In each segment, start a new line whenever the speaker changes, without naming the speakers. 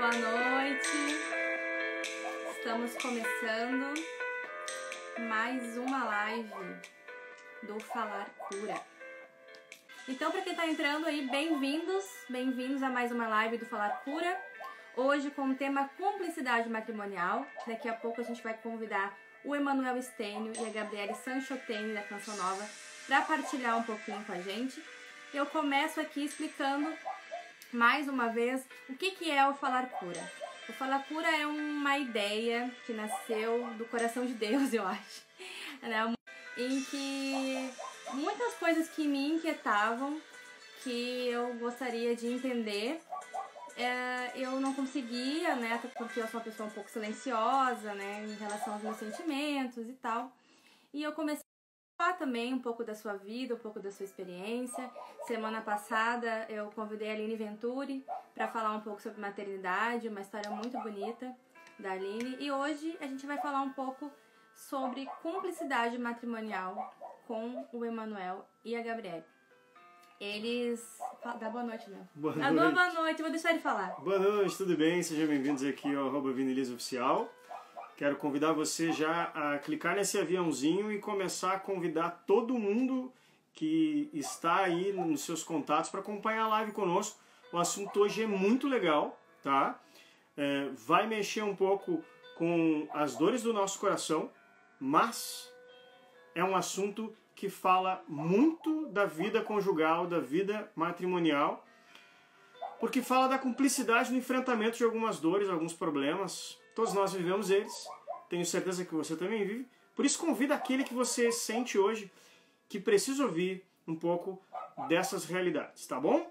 boa noite. Estamos começando mais uma live do Falar Cura. Então, para quem está entrando aí, bem-vindos a mais uma live do Falar Cura. Hoje com o tema cumplicidade matrimonial. Daqui a pouco a gente vai convidar o Emanuel Stênio e a Gabriele Sanchotene da Canção Nova para partilhar um pouquinho com a gente. Eu começo aqui explicando mais uma vez o que é o Falar Cura. O Falar Cura é uma ideia que nasceu do coração de Deus, eu acho, né? Em que muitas coisas que me inquietavam, que eu gostaria de entender, eu não conseguia, né? Até porque eu sou uma pessoa um pouco silenciosa, né? Em relação aos meus sentimentos e tal. E eu comecei a falar também um pouco da sua vida, um pouco da sua experiência. Semana passada eu convidei a Aline Venturi para falar um pouco sobre maternidade, uma história muito bonita da Aline. E hoje a gente vai falar um pouco sobre cumplicidade matrimonial com o Emanuel e a Gabriele. Eles... Dá boa noite, né?
Boa noite,
vou deixar ele falar.
Boa noite, tudo bem? Sejam bem-vindos aqui ao @ViniLizaOficial. Quero convidar você já a clicar nesse aviãozinho e começar a convidar todo mundo que está aí nos seus contatos para acompanhar a live conosco. O assunto hoje é muito legal, tá? Vai mexer um pouco com as dores do nosso coração, mas é um assunto que fala muito da vida conjugal, da vida matrimonial, porque fala da cumplicidade no enfrentamento de algumas dores, alguns problemas. Todos nós vivemos eles, tenho certeza que você também vive. Por isso convida aquele que você sente hoje que precisa ouvir um pouco dessas realidades, tá bom?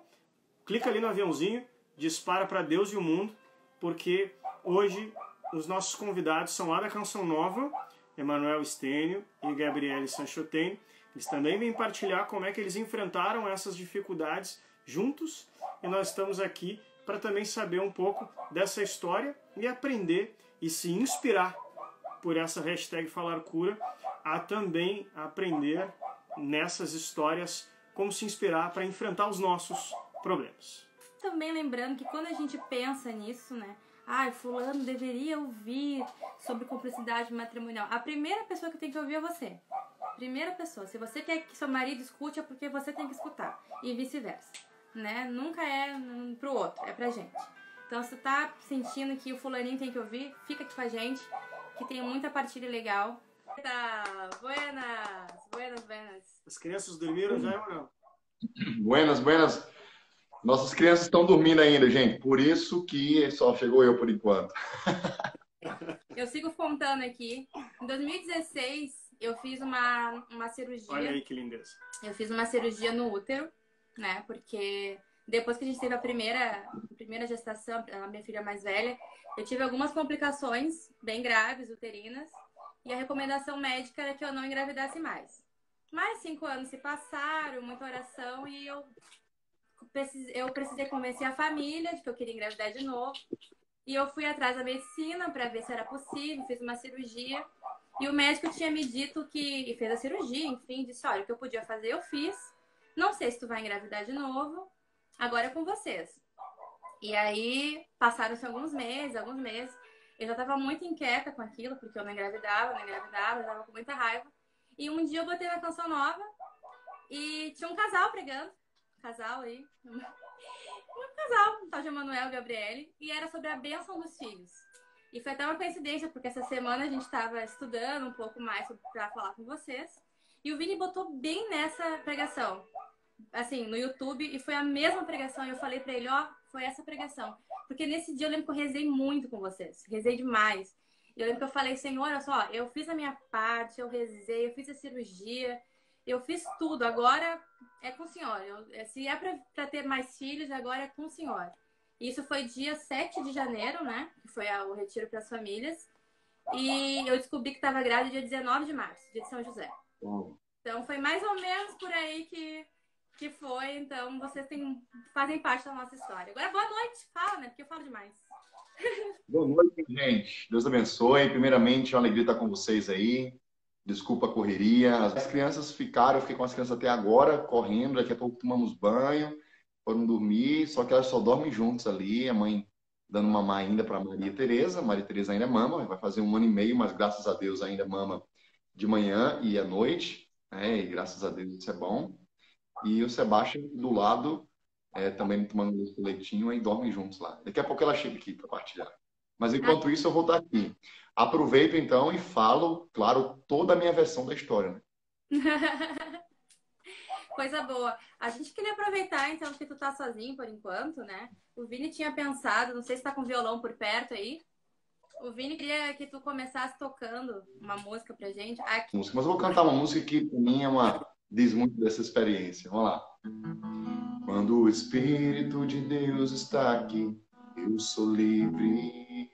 Clica ali no aviãozinho, dispara para Deus e o mundo, porque hoje os nossos convidados são lá da Canção Nova, Emanuel Stênio e Gabriele Sanchotene. Eles também vêm partilhar como é que eles enfrentaram essas dificuldades juntos, e nós estamos aqui para também saber um pouco dessa história e aprender e se inspirar por essa hashtag Falar Cura, a também aprender nessas histórias como se inspirar para enfrentar os nossos problemas.
Também lembrando que quando a gente pensa nisso, né? Fulano deveria ouvir sobre cumplicidade matrimonial. A primeira pessoa que tem que ouvir é você. Primeira pessoa. Se você quer que seu marido escute, é porque você tem que escutar. E vice-versa, né? Nunca é pro outro, é pra gente. Então, se você tá sentindo que o fulaninho tem que ouvir, fica aqui com a gente, que tem muita partilha legal. Buenas.
As crianças dormiram já ou não?
Buenas. Nossas crianças estão dormindo ainda, gente. Por isso que só chegou eu por enquanto.
Eu sigo contando aqui. Em 2016, eu fiz uma cirurgia.
Olha aí que lindeza.
Eu fiz uma cirurgia no útero, né? Porque depois que a gente teve a primeira gestação, a minha filha mais velha, eu tive algumas complicações bem graves, uterinas. E a recomendação médica era que eu não engravidasse mais. Mais 5 anos se passaram, muita oração, e eu precisei convencer a família de que eu queria engravidar de novo. E eu fui atrás da medicina para ver se era possível, fiz uma cirurgia. E o médico tinha me dito e fez a cirurgia, enfim, disse, olha, o que eu podia fazer eu fiz. Não sei se tu vai engravidar de novo, agora é com vocês. E aí, passaram-se alguns meses. Eu já estava muito inquieta com aquilo, porque eu não engravidava, eu estava com muita raiva. E um dia eu botei na Canção Nova e tinha um casal pregando. Casal aí. Um casal, um tal de Emanuel e Gabriele. E era sobre a bênção dos filhos. E foi até uma coincidência, porque essa semana a gente estava estudando um pouco mais para falar com vocês. E o Vini botou bem nessa pregação, assim, no YouTube, e foi a mesma pregação. E eu falei para ele, foi essa pregação. Porque nesse dia eu lembro que eu rezei muito com vocês. Rezei demais. E eu lembro que eu falei, Senhor, olha só, eu fiz a minha parte, eu rezei, eu fiz a cirurgia, eu fiz tudo. Agora é com o Senhor. Se é para ter mais filhos, agora é com o Senhor. Isso foi dia 7 de janeiro, né? Que foi o retiro para as famílias. E eu descobri que estava grávida dia 19 de março, dia de São José. Então foi mais ou menos por aí que foi. Então vocês fazem parte da nossa história. Agora, boa noite. Fala, né? Porque eu falo demais.
Boa noite, gente. Deus abençoe. Primeiramente, é uma alegria estar com vocês aí. Desculpa a correria. As crianças eu fiquei com as crianças até agora, correndo. Daqui a pouco tomamos banho, foram dormir. Só que elas só dormem juntas ali. A mãe dando mamar ainda para Maria Tereza. Maria Tereza ainda mama, vai fazer 1 ano e meio, mas graças a Deus ainda mama de manhã e à noite, né? E graças a Deus isso é bom. E o Sebastião do lado, também tomando esse leitinho, e dormem juntos lá. Daqui a pouco ela chega aqui para partilhar. Mas enquanto isso, eu vou estar aqui. Aproveito então e falo, claro, toda a minha versão da história, né?
Coisa boa. A gente queria aproveitar, então, que tu tá sozinho por enquanto, né? O Vini tinha pensado, não sei se tá com violão por perto aí. O Vini queria que tu começasse tocando uma música pra gente. Aqui.
Mas eu vou cantar uma música que, para mim, diz muito dessa experiência. Vamos lá. Quando o Espírito de Deus está aqui, eu sou livre.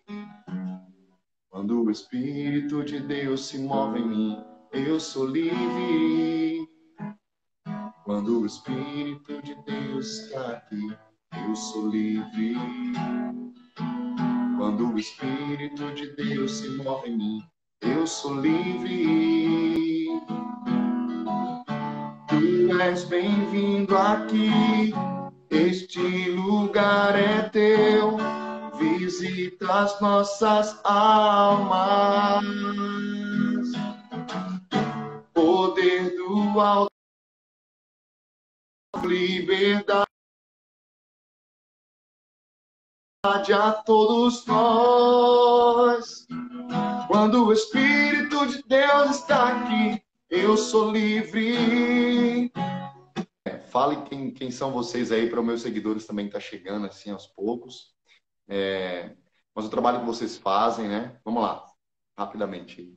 Quando o Espírito de Deus se move em mim, eu sou livre. Quando o Espírito de Deus está aqui, eu sou livre. Quando o Espírito de Deus se move em mim, eu sou livre. Tu és bem-vindo aqui, este lugar é teu. Visita as nossas almas. Poder do alto, liberdade a todos nós. Quando o Espírito de Deus está aqui, eu sou livre. Fale quem são vocês aí para os meus seguidores também que tá chegando assim aos poucos. Mas o trabalho que vocês fazem, né? Vamos lá, rapidamente.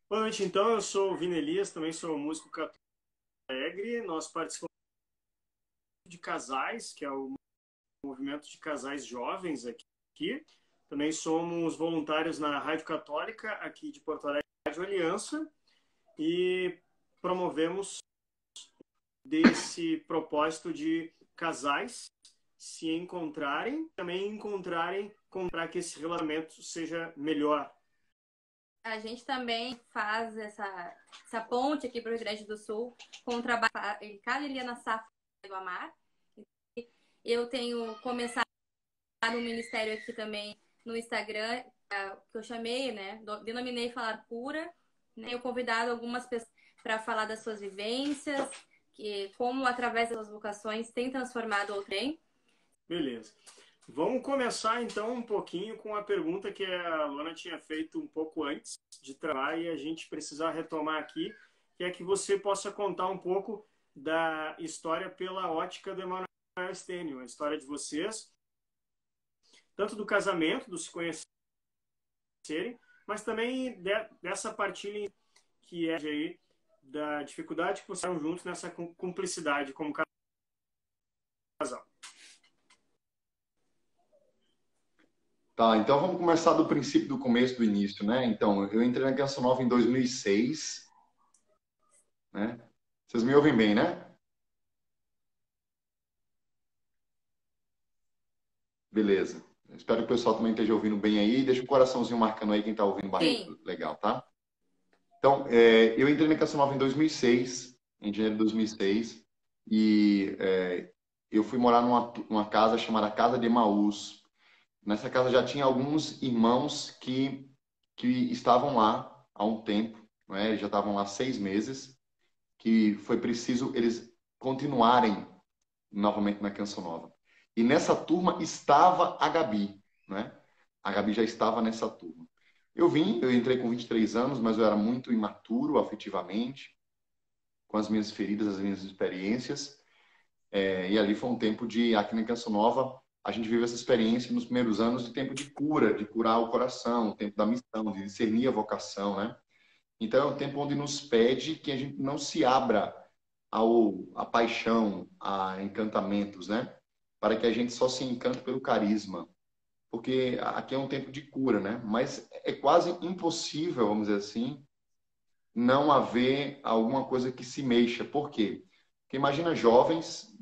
Boa noite, então. Eu sou o Vini Elias, também sou músico católico alegre. Nós participamos de casais, que é o movimento de casais jovens aqui. Também somos voluntários na Rádio Católica aqui de Porto Alegre, Rádio Aliança, e promovemos desse propósito de casais se encontrarem, também encontrarem para que esse relacionamento seja melhor.
A gente também faz essa ponte aqui para o Rio Grande do Sul com o trabalho em Caliliana Safra do Amar. Eu tenho começado um ministério aqui também no Instagram, que eu chamei, né? Denominei Falar Cura. Tenho convidado algumas pessoas para falar das suas vivências, que como através das suas vocações tem transformado o trem.
Beleza. Vamos começar então um pouquinho com a pergunta que a Luana tinha feito um pouco antes de trabalhar e a gente precisar retomar aqui, que é que você possa contar um pouco da história pela ótica do Emanuel Stênio, a história de vocês, tanto do casamento, do se conhecerem, mas também dessa partilha que é aí da dificuldade que vocês estão juntos nessa cumplicidade como casal.
Tá, então vamos começar do princípio, do começo, do início, né? Então, eu entrei na Canção Nova em 2006, né? Vocês me ouvem bem, né? Beleza. Espero que o pessoal também esteja ouvindo bem aí. Deixa o coraçãozinho marcando aí quem está ouvindo bastante. Legal, tá? Então, eu entrei na Canção Nova em 2006, em janeiro de 2006, e eu fui morar numa casa chamada Casa de Emaús. Nessa casa já tinha alguns irmãos que estavam lá há um tempo, né? Eles já estavam lá 6 meses, que foi preciso eles continuarem novamente na Canção Nova. E nessa turma estava a Gabi, né? A Gabi já estava nessa turma. Eu entrei com 23 anos, mas eu era muito imaturo afetivamente, com as minhas feridas, as minhas experiências. E ali foi um tempo aqui na Canção Nova, a gente vive essa experiência nos primeiros anos de tempo de cura, de curar o coração, o tempo da missão, de discernir a vocação, né? Então é um tempo onde nos pede que a gente não se abra à paixão, a encantamentos, né? Para que a gente só se encante pelo carisma. Porque aqui é um tempo de cura, né? Mas é quase impossível, vamos dizer assim, não haver alguma coisa que se mexa. Por quê? Porque imagina jovens,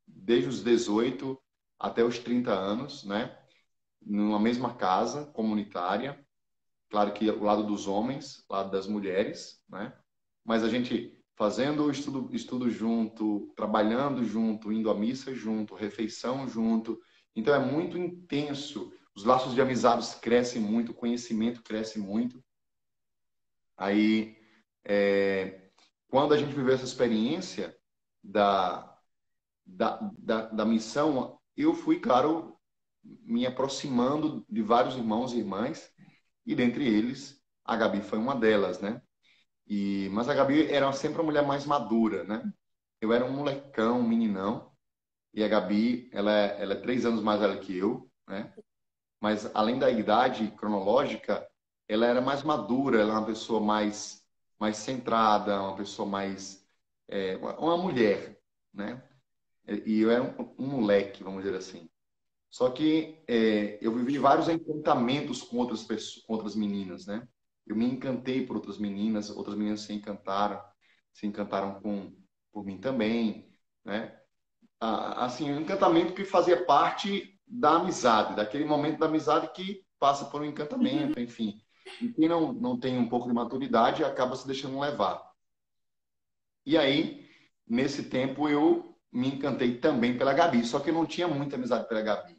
desde os 18 até os 30 anos, né? Numa mesma casa comunitária. Claro que o lado dos homens, o lado das mulheres, né? Mas a gente fazendo o estudo junto, trabalhando junto, indo à missa junto, refeição junto. Então é muito intenso. os laços de amizades crescem muito, o conhecimento cresce muito. Aí, quando a gente viveu essa experiência da missão, eu fui, claro, me aproximando de vários irmãos e irmãs, e dentre eles, a Gabi foi uma delas, né? Mas a Gabi era sempre uma mulher mais madura, né? Eu era um molecão, um meninão, e a Gabi, ela é 3 anos mais velha que eu, né? Mas além da idade cronológica, ela era mais madura, ela é uma pessoa mais centrada, uma pessoa mais... uma mulher, né? E eu era um moleque, vamos dizer assim. Só que eu vivi vários encantamentos com outras pessoas, com outras meninas, né? Eu me encantei por outras meninas se encantaram por mim também, né? Assim, um encantamento que fazia parte da amizade, daquele momento da amizade que passa por um encantamento, enfim. E quem não tem um pouco de maturidade acaba se deixando levar. E aí, nesse tempo, eu me encantei também pela Gabi, só que eu não tinha muita amizade pela Gabi.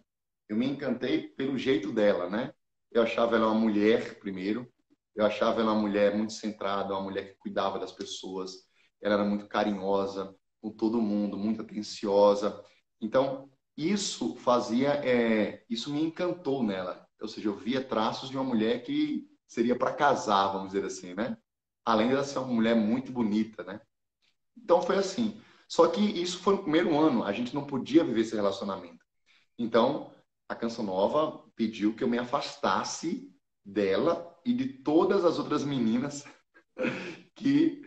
Eu me encantei pelo jeito dela, né? Eu achava ela uma mulher, primeiro. Eu achava ela uma mulher muito centrada, uma mulher que cuidava das pessoas. Ela era muito carinhosa com todo mundo, muito atenciosa. Então, isso me encantou nela. Ou seja, eu via traços de uma mulher que seria para casar, vamos dizer assim, né? Além de ela ser uma mulher muito bonita, né? Então, foi assim. Só que isso foi no primeiro ano. A gente não podia viver esse relacionamento. Então, a Canção Nova pediu que eu me afastasse dela e de todas as outras meninas que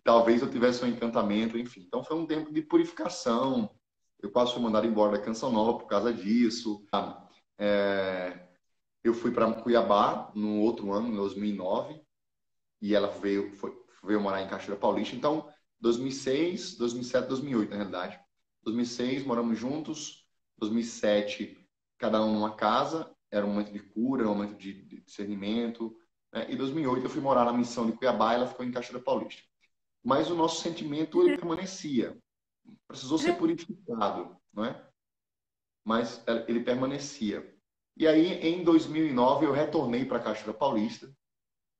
talvez eu tivesse um encantamento, enfim. Então, foi um tempo de purificação. Eu quase fui mandado embora da Canção Nova por causa disso. Eu fui para Cuiabá no outro ano, em 2009, e ela veio morar em Cachoeira Paulista. Então, 2006, 2007, 2008, na realidade. 2006, moramos juntos. 2007, cada um numa casa. Era um momento de cura, um momento de discernimento. Né? E 2008, eu fui morar na missão de Cuiabá e ela ficou em Cachoeira Paulista. Mas o nosso sentimento, ele permanecia. Precisou ser purificado, não é? Mas ele permanecia. E aí, em 2009, eu retornei para Cachoeira Paulista.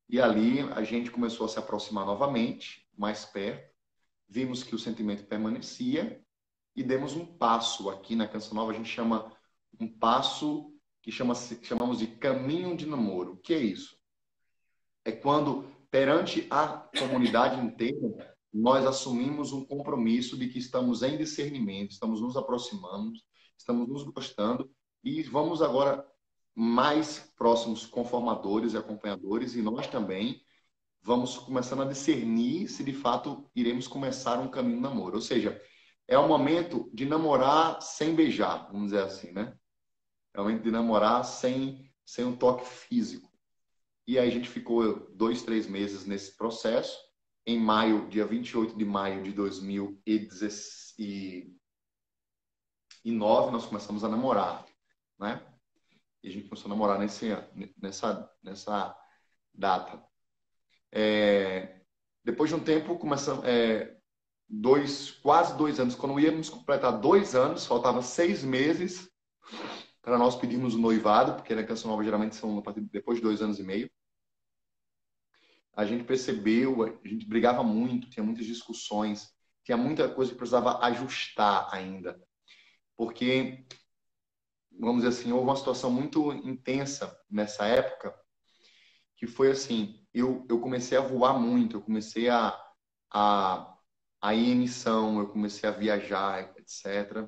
E ali a gente começou a se aproximar novamente, mais perto. Vimos que o sentimento permanecia e demos um passo. Aqui na Canção Nova a gente chama um passo que chamamos de caminho de namoro. O que é isso? É quando, perante a comunidade inteira, nós assumimos um compromisso de que estamos em discernimento, estamos nos aproximando, estamos nos gostando e vamos agora mais próximos conformadores e acompanhadores, e nós também vamos começando a discernir se de fato iremos começar um caminho de namoro. Ou seja, é o momento de namorar sem beijar, vamos dizer assim, né? É o momento de namorar sem um toque físico. E aí a gente ficou 2, 3 meses nesse processo. Em maio, dia 28 de maio de 2019, nós começamos a namorar, né? E a gente começou a namorar nessa data. Depois de um tempo, começamos, quase 2 anos. Quando íamos completar 2 anos, faltava 6 meses para nós pedirmos o noivado, porque na Canção Nova geralmente são depois de 2 anos e meio. A gente percebeu, a gente brigava muito, tinha muitas discussões, tinha muita coisa que precisava ajustar ainda. Porque, vamos dizer assim, houve uma situação muito intensa nessa época, que foi assim, eu comecei a voar muito, eu comecei a ir em missão, eu comecei a viajar, etc.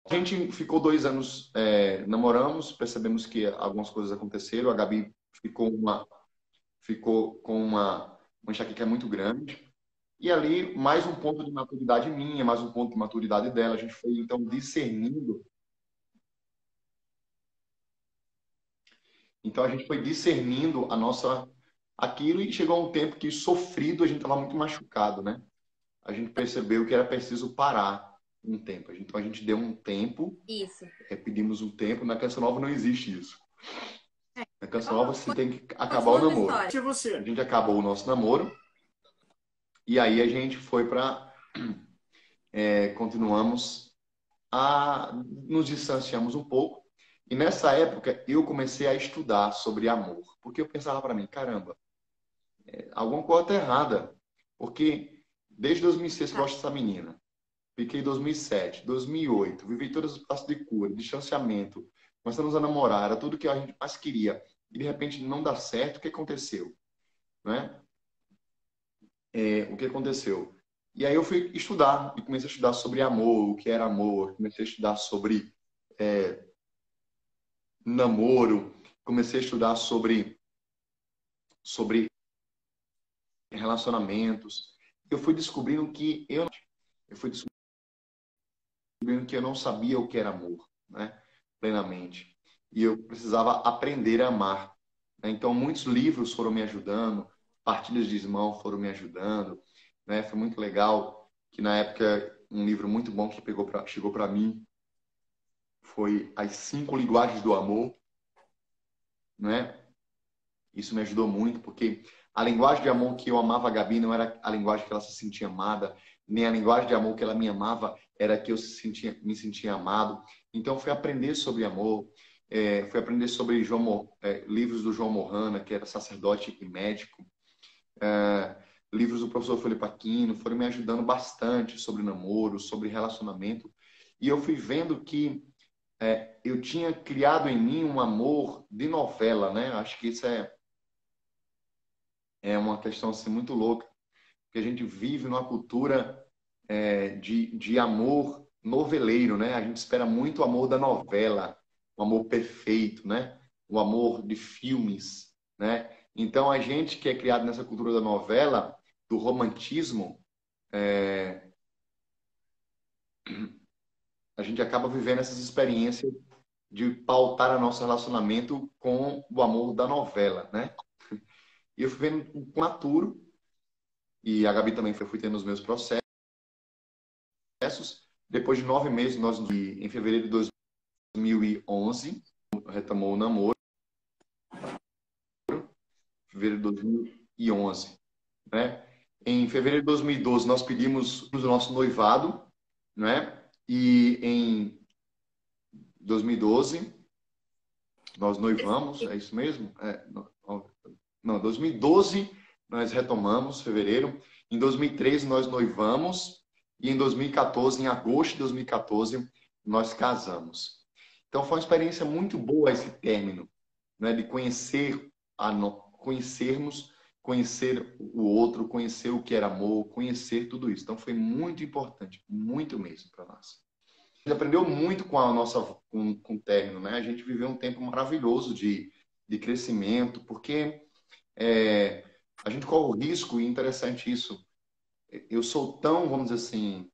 A gente ficou 2 anos, namoramos, percebemos que algumas coisas aconteceram, a Gabi ficou com uma enxaqueca muito grande. E ali, mais um ponto de maturidade minha, mais um ponto de maturidade dela. A gente foi, então, discernindo. Então, a gente foi discernindo aquilo e chegou a um tempo que, sofrido, a gente estava muito machucado, né? A gente percebeu que era preciso parar um tempo. Então, a gente deu um tempo.
Isso.
Pedimos um tempo. Na Canção Nova não existe isso. Na Canção Nova, você tem que acabar o
Continua a
namoro.
história.
A gente acabou o nosso namoro. E aí a gente foi para... continuamos nos distanciamos um pouco. E nessa época eu comecei a estudar sobre amor, porque eu pensava para mim, caramba, alguma coisa tá errada, porque desde 2006 que eu
Tá.
gosto dessa menina. Fiquei em 2007, 2008, vivi todos os passos de cura, distanciamento, começamos a namorar, era tudo que a gente mais queria. E de repente não dá certo, o que aconteceu? Né? O que aconteceu? E aí eu fui estudar, e comecei a estudar sobre amor, o que era amor, comecei a estudar sobre namoro, comecei a estudar sobre relacionamentos. Eu fui descobrindo eu fui descobrindo que eu não sabia o que era amor, né? Plenamente. E eu precisava aprender a amar. Né? Então, muitos livros foram me ajudando, partilhas de irmão foram me ajudando. Né? Foi muito legal que, na época, um livro muito bom que chegou para mim foi As Cinco Linguagens do Amor. Né? Isso me ajudou muito, porque a linguagem de amor que eu amava a Gabi não era a linguagem que ela se sentia amada, nem a linguagem de amor que ela me amava era que eu me sentia amado. Então, fui aprender sobre amor, fui aprender sobre livros do João Mohana, que era sacerdote e médico, livros do professor Felipe Aquino, foram me ajudando bastante sobre namoro, sobre relacionamento. E eu fui vendo que eu tinha criado em mim um amor de novela, né? Acho que isso é uma questão assim, muito louca, porque a gente vive numa cultura de amor noveleiro, né? A gente espera muito o amor da novela, o amor perfeito, né? O amor de filmes, né? Então, a gente que é criado nessa cultura da novela, do romantismo, a gente acaba vivendo essas experiências de pautar o nosso relacionamento com o amor da novela, né? E eu fui vendo um maturo, e a Gabi também fui tendo os meus processos. Depois de 9 meses, em fevereiro de 2011, retomou o namoro, fevereiro de 2011, né? Em fevereiro de 2012, nós pedimos o nosso noivado, né? E em 2012, nós noivamos, é isso mesmo? Não, 2012, nós retomamos, fevereiro. Em 2013, nós noivamos. E em 2014, em agosto de 2014, nós casamos. Então, foi uma experiência muito boa esse término, né? De conhecermos, conhecer o outro, conhecer o que era amor, conhecer tudo isso. Então, foi muito importante, muito mesmo para nós. A gente aprendeu muito com com o término, né? A gente viveu um tempo maravilhoso de crescimento, porque a gente corre o risco, e é interessante isso. Eu sou tão, vamos dizer assim,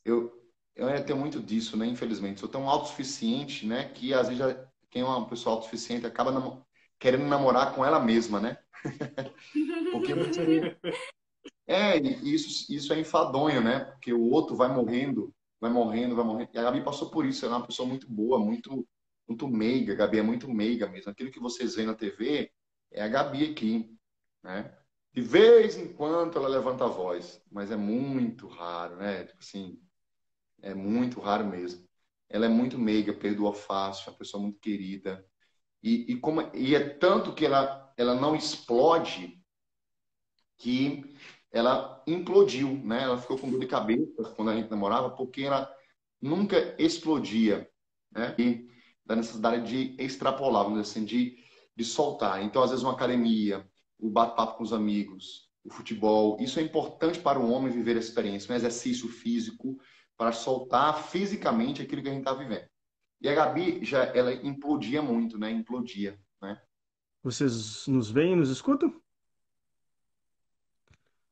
eu, eu ainda tenho muito disso, né? Infelizmente, sou tão autossuficiente, né? Que às vezes quem é uma pessoa autossuficiente acaba querendo namorar com ela mesma, né? Porque você. E isso é enfadonho, né? Porque o outro vai morrendo, vai morrendo, vai morrendo. E a Gabi passou por isso, ela é uma pessoa muito boa, muito meiga. A Gabi é muito meiga mesmo. Aquilo que vocês veem na TV é a Gabi aqui, né? De vez em quando ela levanta a voz, mas é muito raro, né? Tipo assim, é muito raro mesmo. Ela é muito meiga, perdoa fácil, é uma pessoa muito querida. E é tanto que ela não explode que ela implodiu, né? Ela ficou com dor de cabeça quando a gente namorava, porque ela nunca explodia, né? E da necessidade de extrapolar, vamos dizer assim, de soltar. Então, às vezes, uma academia, o bate-papo com os amigos, o futebol, isso é importante para o homem viver a experiência, um exercício físico para soltar fisicamente aquilo que a gente está vivendo. E a Gabi, ela implodia muito, né? Implodia, né?
Vocês nos veem, nos escutam?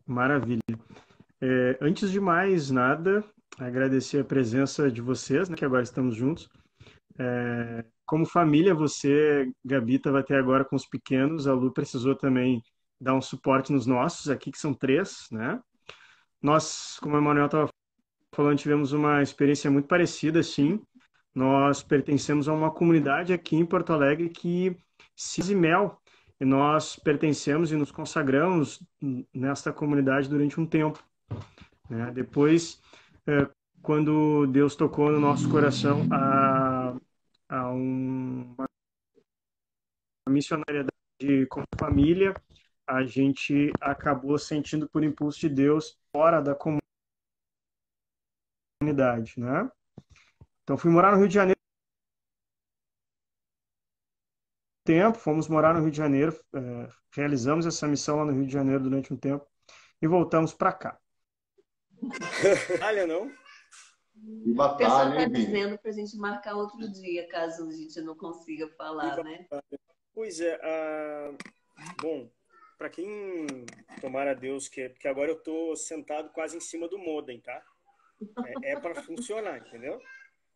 Maravilha. Antes de mais nada, agradecer a presença de vocês, né, que agora estamos juntos. Como família, você, Gabi, estava até agora com os pequenos, a Lu precisou também dar um suporte nos nossos, aqui que são três, né? Nós, como o Emanuel estava falando, tivemos uma experiência muito parecida, sim. Nós pertencemos a uma comunidade aqui em Porto Alegre que se Mel, e nós pertencemos e nos consagramos nesta comunidade durante um tempo, né? Depois, quando Deus tocou no nosso coração a uma missionariedade com família, a gente acabou sentindo por impulso de Deus fora da comunidade, né? Então fui morar no Rio de Janeiro fomos morar no Rio de Janeiro, realizamos essa missão lá no Rio de Janeiro durante um tempo e voltamos para cá.
Olha, não?
O pessoal está dizendo para a gente marcar outro dia, caso a gente não consiga falar, né?
Pois é, bom, para quem tomara Deus, porque agora eu estou sentado quase em cima do modem, tá? É para funcionar, entendeu?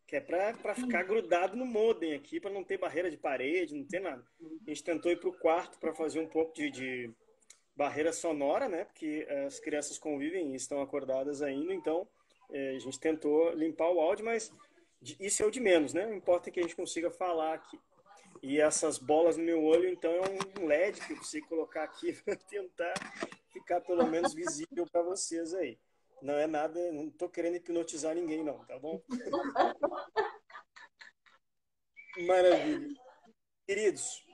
Que é para ficar grudado no modem aqui, para não ter barreira de parede, não ter nada. A gente tentou ir para o quarto para fazer um pouco de barreira sonora, né? Porque as crianças convivem e estão acordadas ainda, então a gente tentou limpar o áudio, mas isso é o de menos, né? O importa é que a gente consiga falar aqui. E essas bolas no meu olho, então, é um LED que eu preciso colocar aqui para tentar ficar pelo menos visível para vocês aí. Não é nada, não estou querendo hipnotizar ninguém, não, tá bom? Maravilha. Queridos,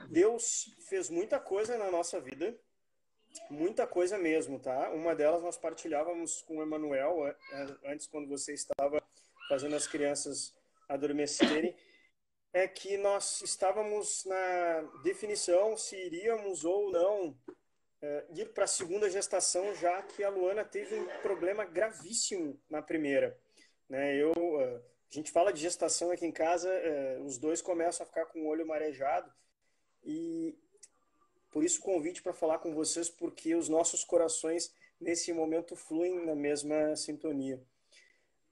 Deus fez muita coisa na nossa vida, muita coisa mesmo, tá? Uma delas nós partilhávamos com o Emanuel, antes, quando você estava fazendo as crianças adormecerem, é que nós estávamos na definição se iríamos ou não ir para a segunda gestação, já que a Luana teve um problema gravíssimo na primeira. Né? A gente fala de gestação aqui em casa, os dois começam a ficar com o olho marejado, e por isso o convite para falar com vocês, porque os nossos corações nesse momento fluem na mesma sintonia.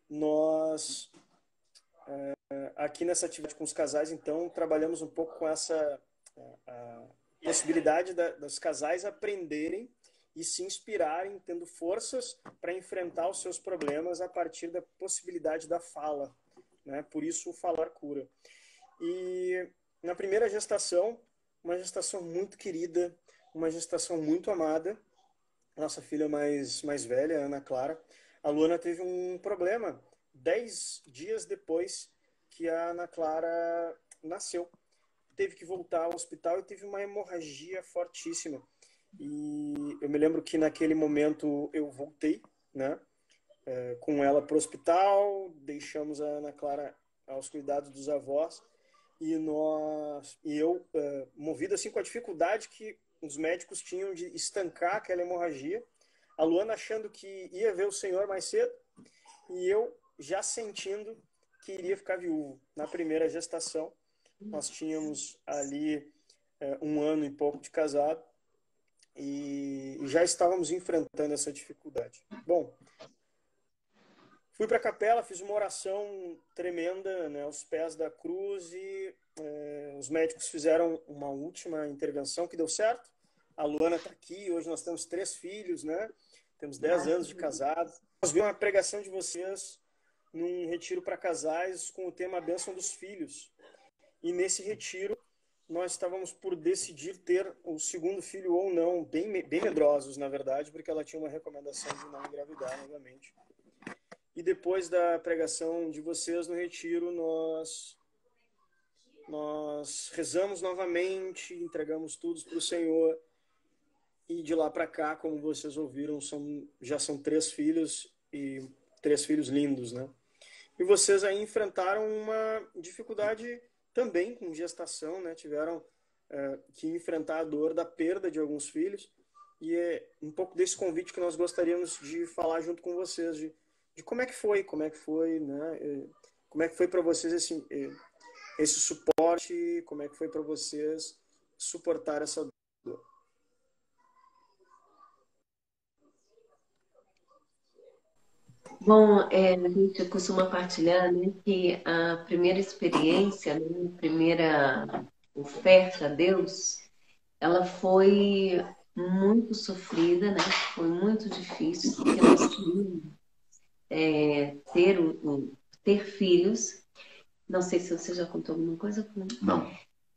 Nós, aqui nessa atividade com os casais, então, trabalhamos um pouco com essa possibilidade dos casais aprenderem e se inspirarem, tendo forças para enfrentar os seus problemas a partir da possibilidade da fala, né? Por isso o falar cura. E na primeira gestação, uma gestação muito querida, uma gestação muito amada, nossa filha mais velha, Ana Clara, a Luana teve um problema 10 dias depois que a Ana Clara nasceu. Teve que voltar ao hospital e teve uma hemorragia fortíssima. E eu me lembro que naquele momento eu voltei, né, com ela para o hospital, deixamos a Ana Clara aos cuidados dos avós e eu, movido assim com a dificuldade que os médicos tinham de estancar aquela hemorragia, a Luana achando que ia ver o Senhor mais cedo e eu já sentindo que iria ficar viúvo. Na primeira gestação, nós tínhamos ali 1 ano e pouco de casado e já estávamos enfrentando essa dificuldade. Bom, fui para a capela, fiz uma oração tremenda, né, aos pés da cruz e os médicos fizeram uma última intervenção que deu certo. A Luana está aqui, hoje nós temos 3 filhos, né? Temos 10 anos de casado. Nós vimos uma pregação de vocês num retiro para casais com o tema A Bênção dos Filhos. E nesse retiro, nós estávamos por decidir ter o segundo filho ou não, bem medrosos, na verdade, porque ela tinha uma recomendação de não engravidar novamente. E depois da pregação de vocês no retiro, nós rezamos novamente, entregamos tudo para o Senhor. E de lá para cá, como vocês ouviram, já são 3 filhos e 3 filhos lindos, né? E vocês aí enfrentaram uma dificuldade também com gestação, né? Tiveram que enfrentar a dor da perda de alguns filhos. E é um pouco desse convite que nós gostaríamos de falar junto com vocês, de como é que foi, né? Como é que foi para vocês esse suporte, como é que foi para vocês suportar essa dor.
Bom, a gente costuma partilhar, né, que a primeira experiência, né, a primeira oferta a Deus, ela foi muito sofrida, né? Foi muito difícil, porque nós queríamos ter filhos. Não sei se você já contou alguma coisa.
Não.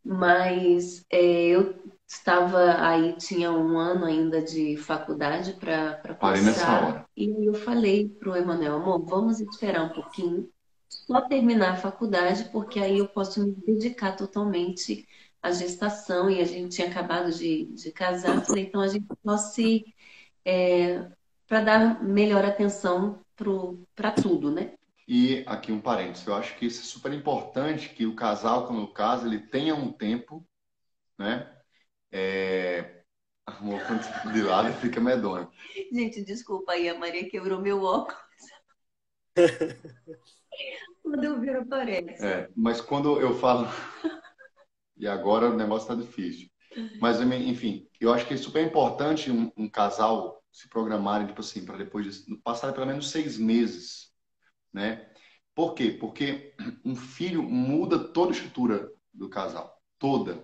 Mas eu estava aí, tinha 1 ano ainda de faculdade para
Parei nessa
cursar.
hora.
E eu falei para o Emanuel, amor, vamos esperar um pouquinho, só terminar a faculdade, porque aí eu posso me dedicar totalmente à gestação. E a gente tinha acabado de casar, falei, então a gente só se para dar melhor atenção para tudo, né?
E aqui um parênteses, eu acho que isso é super importante que o casal, quando casa, ele tenha um tempo, né? Amor, quando fica de lado, fica medonho.
Gente, desculpa aí, a Maria quebrou meu óculos. Quando eu viro, aparece.
Mas quando eu falo, e agora o negócio tá difícil. Mas, enfim, eu acho que é super importante um casal se programarem, tipo assim, para depois de passar pelo menos 6 meses, né? Por quê? Porque um filho muda toda a estrutura do casal, toda.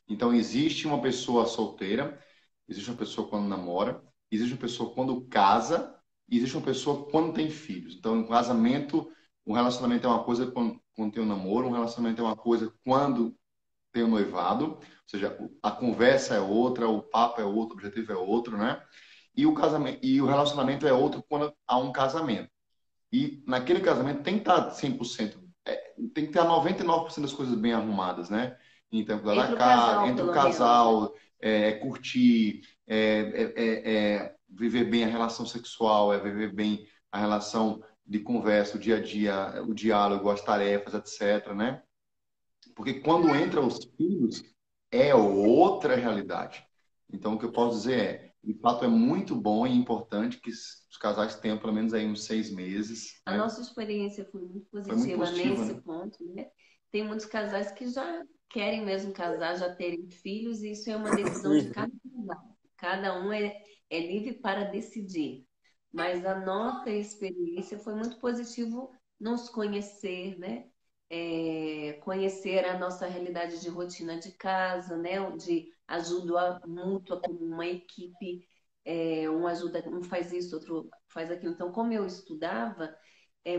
Então, existe uma pessoa solteira, existe uma pessoa quando namora, existe uma pessoa quando casa, e existe uma pessoa quando tem filhos. Então, um casamento, um relacionamento é uma coisa quando tem um namoro, um relacionamento é uma coisa quando tem o noivado, ou seja, a conversa é outra, o papo é outro, o objetivo é outro, né? E o casamento, e o relacionamento é outro quando há um casamento. E naquele casamento tem que estar 100%, tem que estar 99% das coisas bem arrumadas, né? Então, cuidar da
Entre o
casa,
casal,
entre o
pelo menos, né?
casal, curtir, viver bem a relação sexual, viver bem a relação de conversa, o dia a dia, o diálogo, as tarefas, etc, né? Porque quando entra os filhos, é outra realidade. Então, o que eu posso dizer de fato, é muito bom e importante que os casais tenham pelo menos aí uns 6 meses,
A
né?
nossa experiência foi muito
Foi muito
positiva
positiva,
nesse
né?
ponto, né? Tem muitos casais que já querem mesmo casar, já terem filhos, e isso é uma decisão de cada casal. Cada um é livre para decidir. Mas a nossa experiência foi muito positivo nos conhecer, né? Conhecer a nossa realidade de rotina de casa, né? De ajuda mútua como uma equipe, um ajuda, um faz isso, outro faz aquilo. Então, como eu estudava,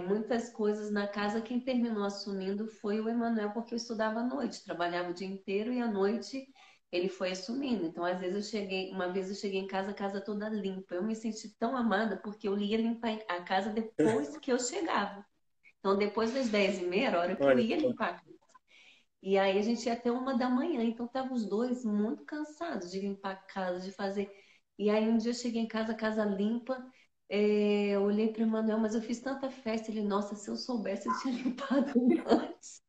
muitas coisas na casa, quem terminou assumindo foi o Emanuel, porque eu estudava à noite, trabalhava o dia inteiro e à noite ele foi assumindo. Então, às vezes uma vez eu cheguei em casa, a casa toda limpa. Eu me senti tão amada porque eu ia limpar a casa depois que eu chegava. Então, depois das 10h30 era a hora que eu
Olha
ia
só.
limpar a casa. E aí a gente ia até 1h da manhã. Então, estavam os dois muito cansados de limpar a casa, de fazer. E aí um dia eu cheguei em casa, casa limpa. Eu olhei para o Emanuel, mas eu fiz tanta festa. Ele, nossa, se eu soubesse, eu tinha limpado antes.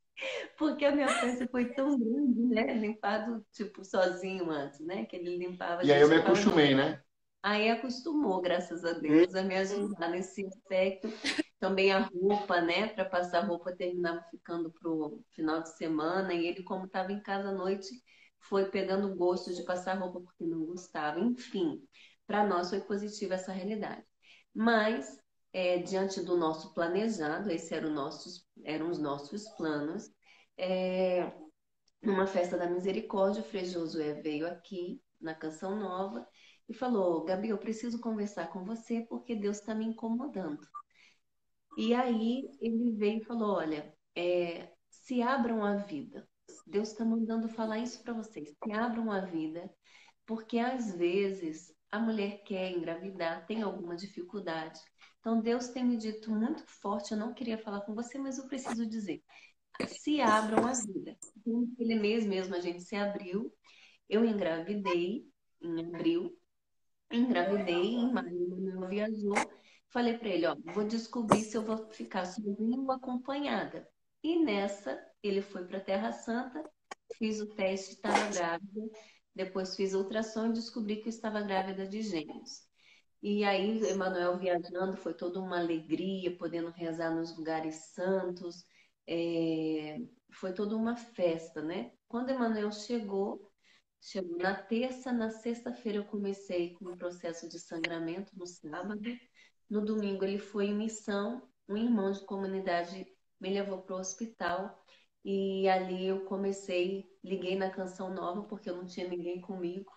Porque a minha festa foi tão grande, né? Limpado, tipo, sozinho antes, né? Que ele limpava, a
E aí eu
gente
me
limpava.
acostumei, né?
Aí acostumou, graças a
Hum,
Deus, a me ajudar nesse aspecto. Também a roupa, né? Para passar roupa, terminava ficando pro final de semana. E ele, como estava em casa à noite, foi pegando gosto de passar roupa porque não gostava. Enfim, para nós foi positiva essa realidade. Mas, diante do nosso planejado, esses eram os nossos planos. É, Numa festa da misericórdia, o Frei Josué veio aqui na Canção Nova e falou: Gabi, eu preciso conversar com você porque Deus está me incomodando. E aí ele veio e falou: olha, se abram à vida. Deus está mandando falar isso para vocês. Se abram à vida, porque às vezes a mulher quer engravidar, tem alguma dificuldade. Então Deus tem me dito muito forte, eu não queria falar com você, mas eu preciso dizer: se abram à vida. Então, aquele mês mesmo a gente se abriu, eu engravidei em abril, engravidei em maio, o Manuel viajou. Falei para ele, ó, vou descobrir se eu vou ficar sozinha ou acompanhada. E nessa, ele foi para Terra Santa, fiz o teste, estava grávida. Depois fiz ultrassom e descobri que eu estava grávida de gêmeos. E aí, Emanuel viajando, foi toda uma alegria, podendo rezar nos lugares santos. Foi toda uma festa, né? Quando Emanuel chegou na terça, na sexta-feira eu comecei com o processo de sangramento no sábado. No domingo ele foi em missão, um irmão de comunidade me levou para o hospital e ali eu comecei, liguei na Canção Nova porque eu não tinha ninguém comigo.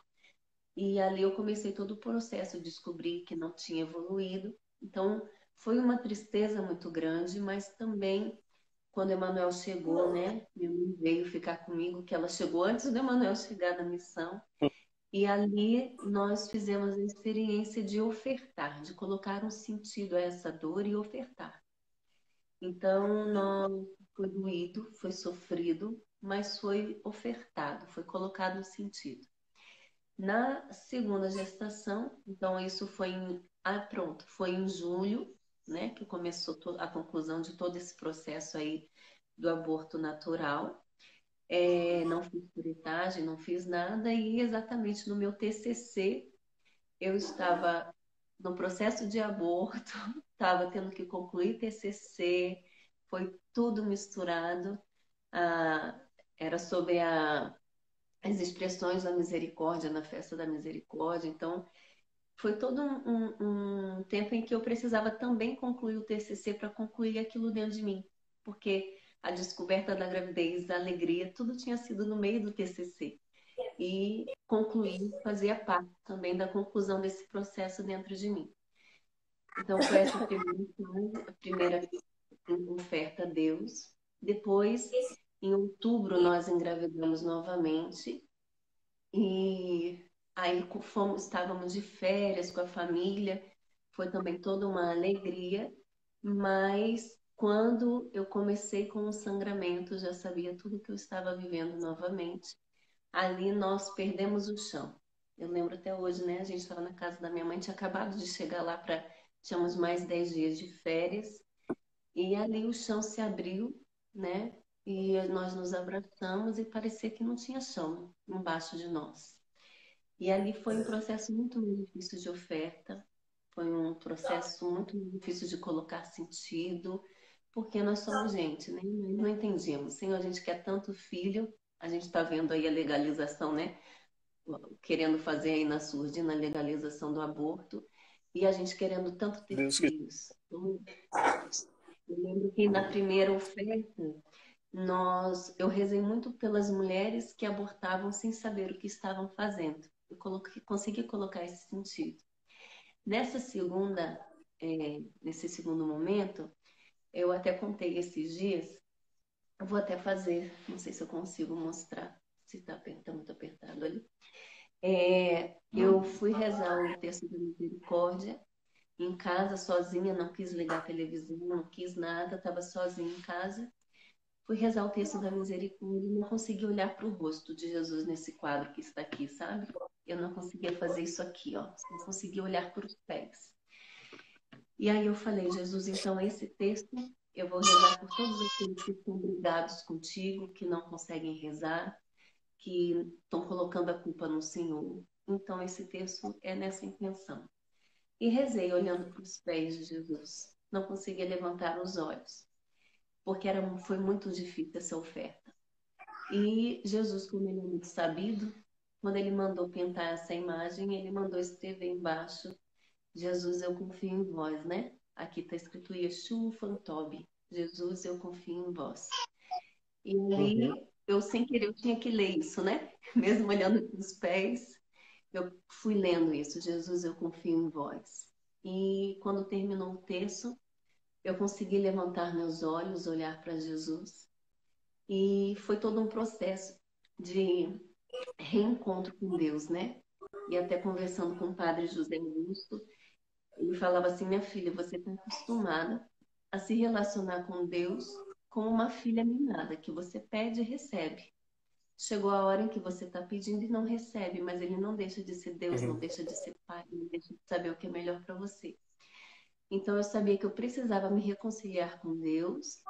E ali eu comecei todo o processo, descobri que não tinha evoluído. Então, foi uma tristeza muito grande, mas também quando Emanuel chegou, né? Minha mãe veio ficar comigo, que ela chegou antes do Emanuel chegar na missão. E ali nós fizemos a experiência de ofertar, de colocar um sentido a essa dor e ofertar. Então, foi doído, foi sofrido, mas foi ofertado, foi colocado no sentido. Na segunda gestação, então isso foi foi em julho, né, que começou a conclusão de todo esse processo aí do aborto natural. Não fiz curetagem, não fiz nada, e exatamente no meu TCC eu estava no processo de aborto, estava tendo que concluir TCC, foi tudo misturado. Ah, era sobre as expressões da misericórdia na festa da misericórdia. Então, foi todo um tempo em que eu precisava também concluir o TCC para concluir aquilo dentro de mim, porque a descoberta da gravidez, a alegria, tudo tinha sido no meio do TCC. E concluir fazia parte também da conclusão desse processo dentro de mim. Então, foi essa primeira fase, a primeira oferta a Deus. Depois, em outubro, nós engravidamos novamente. E aí estávamos de férias com a família. Foi também toda uma alegria. Mas quando eu comecei com o sangramento, já sabia tudo que eu estava vivendo novamente. Ali nós perdemos o chão. Eu lembro até hoje, né? A gente estava na casa da minha mãe, tinha acabado de chegar lá tínhamos mais 10 dias de férias. E ali o chão se abriu, né? E nós nos abraçamos e parecia que não tinha chão embaixo de nós. E ali foi um processo muito difícil de oferta, foi um processo muito difícil de colocar sentido, porque nós somos gente, né? Nós não entendíamos. Senhor, a gente quer tanto filho, a gente está vendo aí a legalização, né? Querendo fazer aí na surdina a legalização do aborto, e a gente querendo tanto ter filhos. Então, eu lembro que na primeira oferta, eu rezei muito pelas mulheres que abortavam sem saber o que estavam fazendo. Eu consegui colocar esse sentido. Nesse segundo momento, eu até contei esses dias, eu vou até fazer, não sei se eu consigo mostrar, se está muito apertado ali. Eu fui rezar o texto da misericórdia em casa, sozinha, não quis ligar a televisão, não quis nada, estava sozinha em casa. Fui rezar o texto da misericórdia e não consegui olhar para o rosto de Jesus nesse quadro que está aqui, sabe? Eu não conseguia fazer isso aqui, ó. Não conseguia olhar para os pés. E aí eu falei, Jesus, então esse texto eu vou rezar por todos aqueles que estão brigados contigo, que não conseguem rezar, que estão colocando a culpa no Senhor. Então esse texto é nessa intenção. E rezei olhando para os pés de Jesus. Não conseguia levantar os olhos, porque foi muito difícil essa oferta. E Jesus, como ele é muito sabido, quando ele mandou pintar essa imagem, ele mandou escrever embaixo, Jesus, eu confio em vós, né? Aqui está escrito Yeshua Fantobi, Jesus, eu confio em vós. E ali, eu sem querer, eu tinha que ler isso, né? Mesmo olhando para os pés, eu fui lendo isso, Jesus, eu confio em vós. E quando terminou o texto, eu consegui levantar meus olhos, olhar para Jesus. E foi todo um processo de reencontro com Deus, né? E até conversando com o padre José Augusto, ele falava assim, minha filha, você está acostumada a se relacionar com Deus como uma filha mimada, que você pede e recebe. Chegou a hora em que você está pedindo e não recebe, mas ele não deixa de ser Deus, não deixa de ser pai, não deixa de saber o que é melhor para você. Então eu sabia que eu precisava me reconciliar com Deus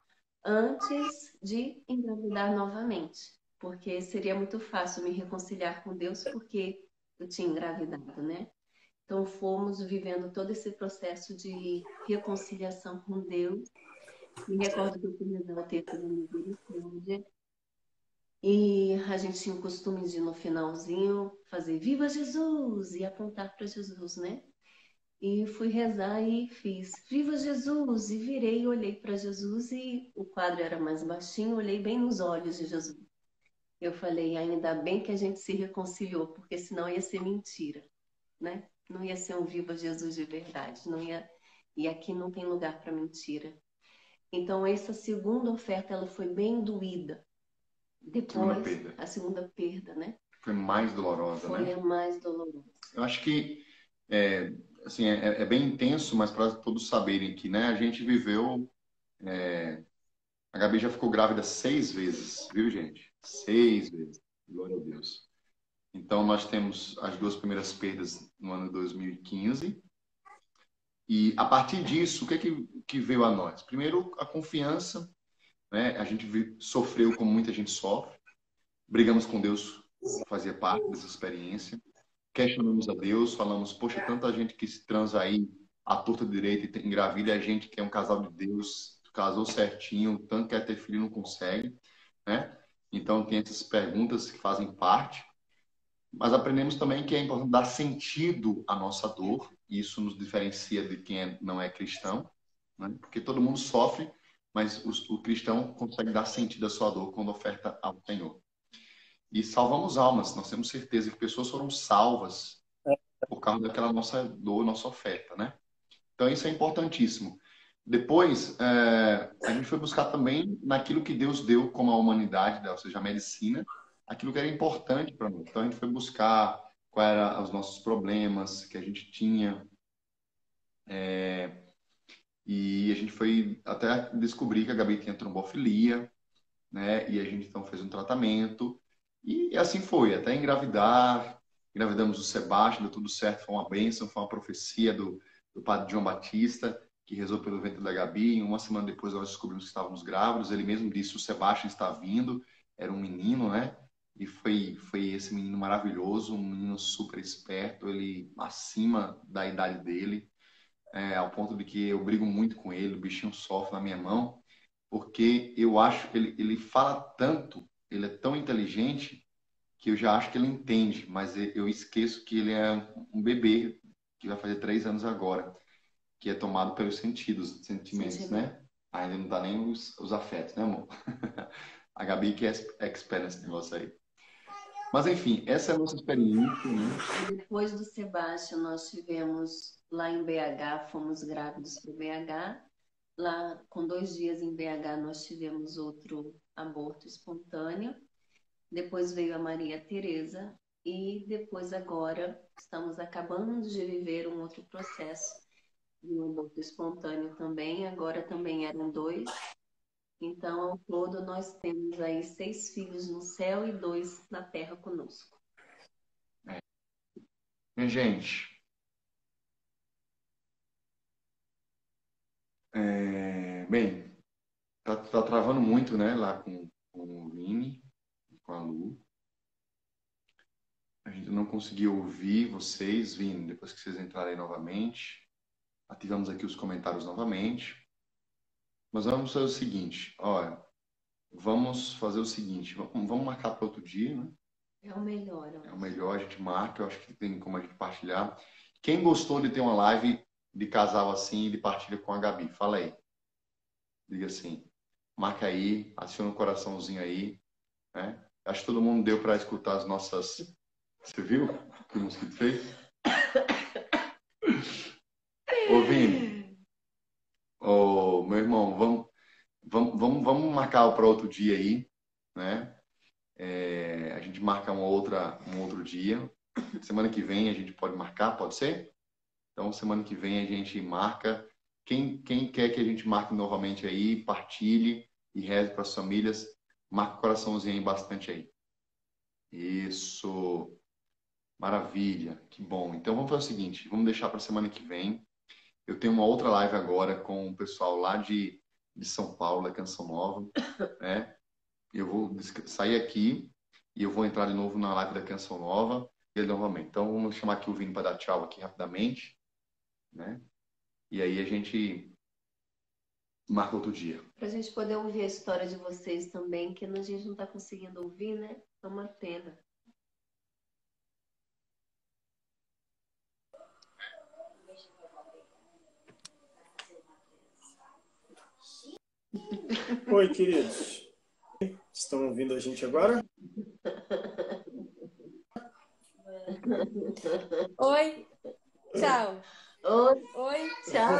antes de engravidar novamente, porque seria muito fácil me reconciliar com Deus porque eu tinha engravidado, né? Então fomos vivendo todo esse processo de reconciliação com Deus. Me recordo que eu fui rezar o texto da misericórdia e a gente tinha o costume de no finalzinho fazer Viva Jesus e apontar para Jesus, né? E fui rezar e fiz Viva Jesus! E virei e olhei para Jesus e o quadro era mais baixinho, olhei bem nos olhos de Jesus. Eu falei, ainda bem que a gente se reconciliou, porque senão ia ser mentira, né? Não ia ser um Viva Jesus de verdade, não ia... E aqui não tem lugar para mentira. Então essa segunda oferta, ela foi bem doída. Depois, a segunda perda, né?
Foi mais dolorosa,
né? Foi a mais dolorosa.
Eu acho que assim, é bem intenso, mas para todos saberem que, né, a gente viveu A Gabi já ficou grávida 6 vezes, viu, gente? 6 vezes. Glória a Deus. Então, nós temos as 2 primeiras perdas no ano de 2015. E, a partir disso, o que veio a nós? Primeiro, a confiança, né? A gente sofreu como muita gente sofre. Brigamos com Deus, fazia parte dessa experiência. Questionamos a Deus, falamos, poxa, tanta gente que se transa aí à torta direita e engravida, a gente que é um casal de Deus, casou certinho, tanto quer ter filho e não consegue, né? Então, tem essas perguntas que fazem parte. Mas aprendemos também que é importante dar sentido à nossa dor. E isso nos diferencia de quem não é cristão, né? Porque todo mundo sofre, mas o cristão consegue dar sentido à sua dor quando oferta ao Senhor. E salvamos almas. Nós temos certeza que pessoas foram salvas por causa daquela nossa dor, nossa oferta, né? Então, isso é importantíssimo. Depois, a gente foi buscar também naquilo que Deus deu como a humanidade, ou seja, a medicina, aquilo que era importante para nós. Então, a gente foi buscar quais eram os nossos problemas que a gente tinha. E a gente foi até descobrir que a Gabi tinha trombofilia, né? E a gente, então, fez um tratamento. E assim foi, até engravidar. Engravidamos o Sebastião, deu tudo certo, foi uma bênção, foi uma profecia do padre João Batista, que rezou pelo ventre da Gabi. E uma semana depois nós descobrimos que estávamos grávidos. Ele mesmo disse: o Sebastião está vindo. Era um menino, né? E foi esse menino maravilhoso, um menino super esperto, ele acima da idade dele, ao ponto de que eu brigo muito com ele, o bichinho sofre na minha mão, porque eu acho que ele fala tanto, ele é tão inteligente, que eu já acho que ele entende, mas eu esqueço que ele é um bebê, que vai fazer 3 anos agora, que é tomado pelos sentimentos, né? Ainda não dá nem os afetos, né, amor? A Gabi que é expert nesse negócio aí. Mas, enfim, essa é a nossa experiência, né?
Depois do Sebastião, nós tivemos lá em BH, fomos grávidos para BH. Lá, com 2 dias em BH, nós tivemos outro aborto espontâneo. Depois veio a Maria Tereza e depois agora estamos acabando de viver um outro processo de um aborto espontâneo também. Agora também eram 2. Então, ao todo, nós temos aí 6 filhos no céu e 2 na terra conosco.
Minha gente, bem, tá travando muito, né, lá com o Vini, com a Lu. A gente não conseguiu ouvir vocês, Vini, depois que vocês entrarem novamente. Ativamos aqui os comentários novamente. Mas vamos fazer o seguinte, olha, vamos fazer o seguinte, vamos marcar para outro dia, né?
É o melhor.
É o melhor, a gente marca, eu acho que tem como a gente partilhar. Quem gostou de ter uma live de casal assim, de partilha com a Gabi? Fala aí. Diga assim, marca aí, aciona o coraçãozinho aí, né? Acho que todo mundo deu para escutar as nossas... Você viu o que o mosquito fez? Ô, Vini, ô, meu irmão, vamos marcar para outro dia aí, né? A gente marca um outro dia. Semana que vem a gente pode marcar, pode ser? Então, semana que vem a gente marca. Quem quer que a gente marque novamente aí, partilhe e reze para as famílias. Marca o coraçãozinho aí bastante aí. Isso. Maravilha. Que bom. Então, vamos fazer o seguinte. Vamos deixar para a semana que vem. Eu tenho uma outra live agora com o pessoal lá de São Paulo, da Canção Nova, né? Eu vou sair aqui e eu vou entrar de novo na live da Canção Nova e ele novamente. Então, vamos chamar aqui o Vini para dar tchau aqui rapidamente, né? E aí a gente marca outro dia.
Para a gente poder ouvir a história de vocês também, que a gente não está conseguindo ouvir, né? É uma pena.
Oi, queridos. Estão ouvindo a gente agora?
Oi, tchau.
Oi, tchau.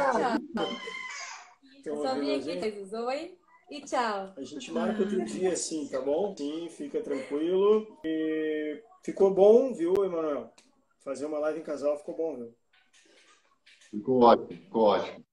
Eu só vim aqui coisas. Oi e tchau.
A gente marca outro dia, sim, tá bom? Sim, fica tranquilo. E ficou bom, viu, Emanuel? Fazer uma live em casal ficou bom, viu?
Ficou ótimo, ficou ótimo.